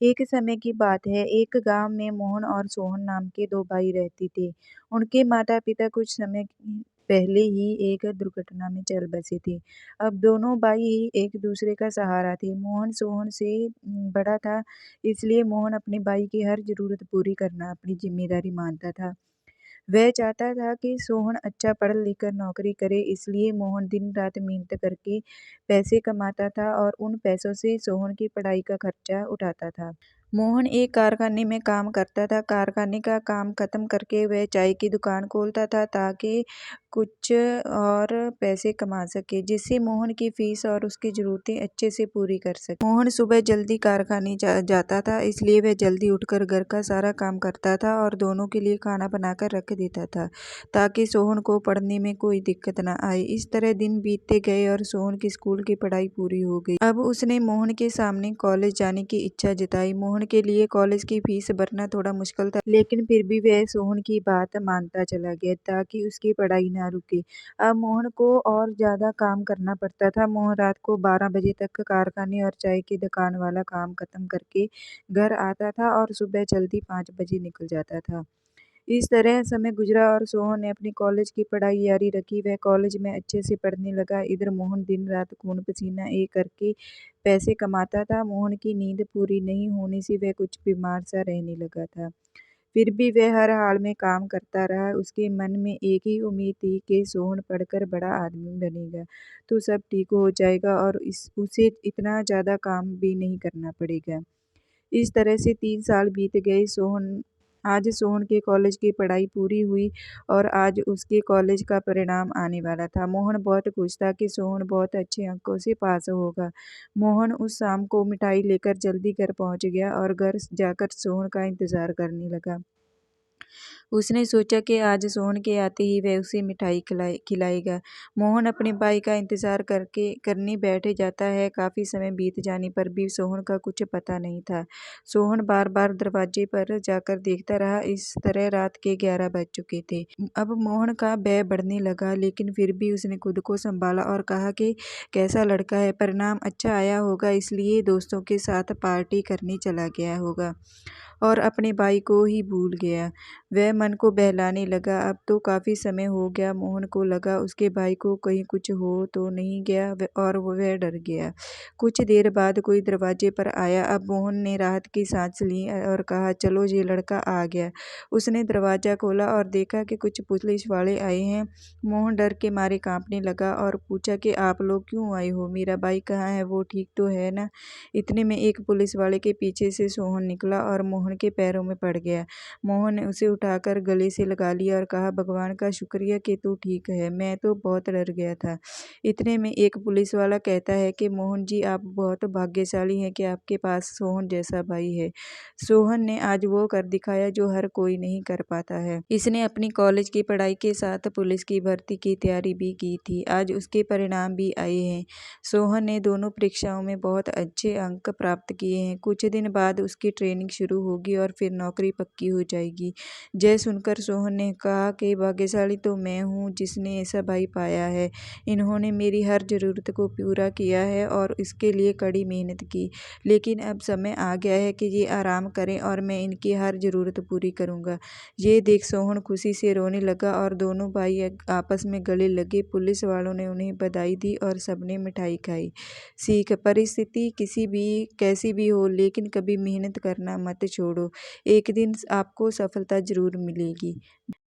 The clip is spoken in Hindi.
एक समय की बात है, एक गांव में मोहन और सोहन नाम के दो भाई रहते थे। उनके माता-पिता कुछ समय पहले ही एक दुर्घटना में चल बसे थे। अब दोनों भाई ही एक दूसरे का सहारा थे। मोहन सोहन से बड़ा था, इसलिए मोहन अपने भाई की हर जरूरत पूरी करना अपनी जिम्मेदारी मानता था। वह चाहता था कि सोहन अच्छा पढ़ लिख कर नौकरी करे, इसलिए मोहन दिन रात मेहनत करके पैसे कमाता था और उन पैसों से सोहन की पढ़ाई का खर्चा उठाता था। मोहन एक कारखाने में काम करता था। कारखाने का काम खत्म करके वह चाय की दुकान खोलता था ताकि कुछ और पैसे कमा सके, जिससे मोहन की फीस और उसकी जरूरतें अच्छे से पूरी कर सके। मोहन सुबह जल्दी कारखाने जाता था, इसलिए वह जल्दी उठकर घर का सारा काम करता था और दोनों के लिए खाना बनाकर रख देता था ताकि सोहन को पढ़ने में कोई दिक्कत न आए। इस तरह दिन बीतते गए और सोहन की स्कूल की पढ़ाई पूरी हो गई। अब उसने मोहन के सामने कॉलेज जाने की इच्छा जताई। मोहन के लिए कॉलेज की फीस भरना थोड़ा मुश्किल था, लेकिन फिर भी वह सोहन की बात मानता चला गया ताकि उसकी पढ़ाई ना रुके। अब मोहन को और ज्यादा काम करना पड़ता था। मोहन रात को 12 बजे तक कारखाने और चाय की दुकान वाला काम खत्म करके घर आता था और सुबह जल्दी 5 बजे निकल जाता था। इस तरह समय गुजरा और सोहन ने अपनी कॉलेज की पढ़ाई जारी रखी। वह कॉलेज में अच्छे से पढ़ने लगा। इधर मोहन दिन रात खून पसीना एक करके पैसे कमाता था। मोहन की नींद पूरी नहीं होने से वह कुछ बीमार सा रहने लगा था। फिर भी वह हर हाल में काम करता रहा। उसके मन में एक ही उम्मीद थी कि सोहन पढ़कर बड़ा आदमी बनेगा तो सब ठीक हो जाएगा और उसे इतना ज़्यादा काम भी नहीं करना पड़ेगा। इस तरह से 3 साल बीत गए। आज सोहन के कॉलेज की पढ़ाई पूरी हुई और आज उसके कॉलेज का परिणाम आने वाला था। मोहन बहुत खुश था कि सोहन बहुत अच्छे अंकों से पास होगा। मोहन उस शाम को मिठाई लेकर जल्दी घर पहुंच गया और घर जाकर सोहन का इंतजार करने लगा। उसने सोचा कि आज सोहन के आते ही वह उसे मिठाई खिलाएगा। मोहन अपने भाई का इंतजार करने बैठ जाता है। काफी समय बीत जाने पर भी सोहन का कुछ पता नहीं था। सोहन बार बार दरवाजे पर जाकर देखता रहा। इस तरह रात के 11 बज चुके थे। अब मोहन का भय बढ़ने लगा, लेकिन फिर भी उसने खुद को संभाला और कहा कि कैसा लड़का है, परिणाम अच्छा आया होगा इसलिए दोस्तों के साथ पार्टी करने चला गया होगा और अपने भाई को ही भूल गया। वह मन को बहलाने लगा। अब तो काफी समय हो गया। मोहन को लगा उसके भाई को कहीं कुछ हो तो नहीं गया और वह डर गया। कुछ देर बाद कोई दरवाजे पर आया। अब मोहन ने राहत की सांस ली और कहा, चलो ये लड़का आ गया। उसने दरवाजा खोला और देखा कि कुछ पुलिस वाले आए हैं। मोहन डर के मारे कांपने लगा और पूछा कि आप लोग क्यों आए हो, मेरा भाई कहाँ है, वो ठीक तो है ना। इतने में एक पुलिस वाले के पीछे से सोहन निकला और मोहन के पैरों में पड़ गया। मोहन ने उसे उठाकर गले से लगा लिया और कहा, भगवान का शुक्रिया कि तू ठीक है, मैं तो बहुत डर गया था। इतने में एक पुलिस वाला कहता है कि मोहन जी, आप बहुत भाग्यशाली हैं कि आपके पास सोहन जैसा भाई है। सोहन ने आज वो कर दिखाया जो हर कोई नहीं कर पाता है। इसने अपनी कॉलेज की पढ़ाई के साथ पुलिस की भर्ती की तैयारी भी की थी। आज उसके परिणाम भी आए हैं। सोहन ने दोनों परीक्षाओं में बहुत अच्छे अंक प्राप्त किए हैं। कुछ दिन बाद उसकी ट्रेनिंग शुरू होगी और फिर नौकरी पक्की हो जाएगी। जय सुनकर सोहन ने कहा कि भाग्यशाली तो मैं हूँ जिसने ऐसा भाई पाया है। इन्होंने मेरी हर जरूरत को पूरा किया है और इसके लिए कड़ी मेहनत की। लेकिन अब समय आ गया है कि ये आराम करें और मैं इनकी हर जरूरत पूरी करूँगा। ये देख सोहन खुशी से रोने लगा और दोनों भाई आपस में गले लगे। पुलिस वालों ने उन्हें बधाई दी और सबने मिठाई खाई। सीख, परिस्थिति किसी भी कैसी भी हो, लेकिन कभी मेहनत करना मत छोड़ो। एक दिन आपको सफलता जरूर मिलेगी।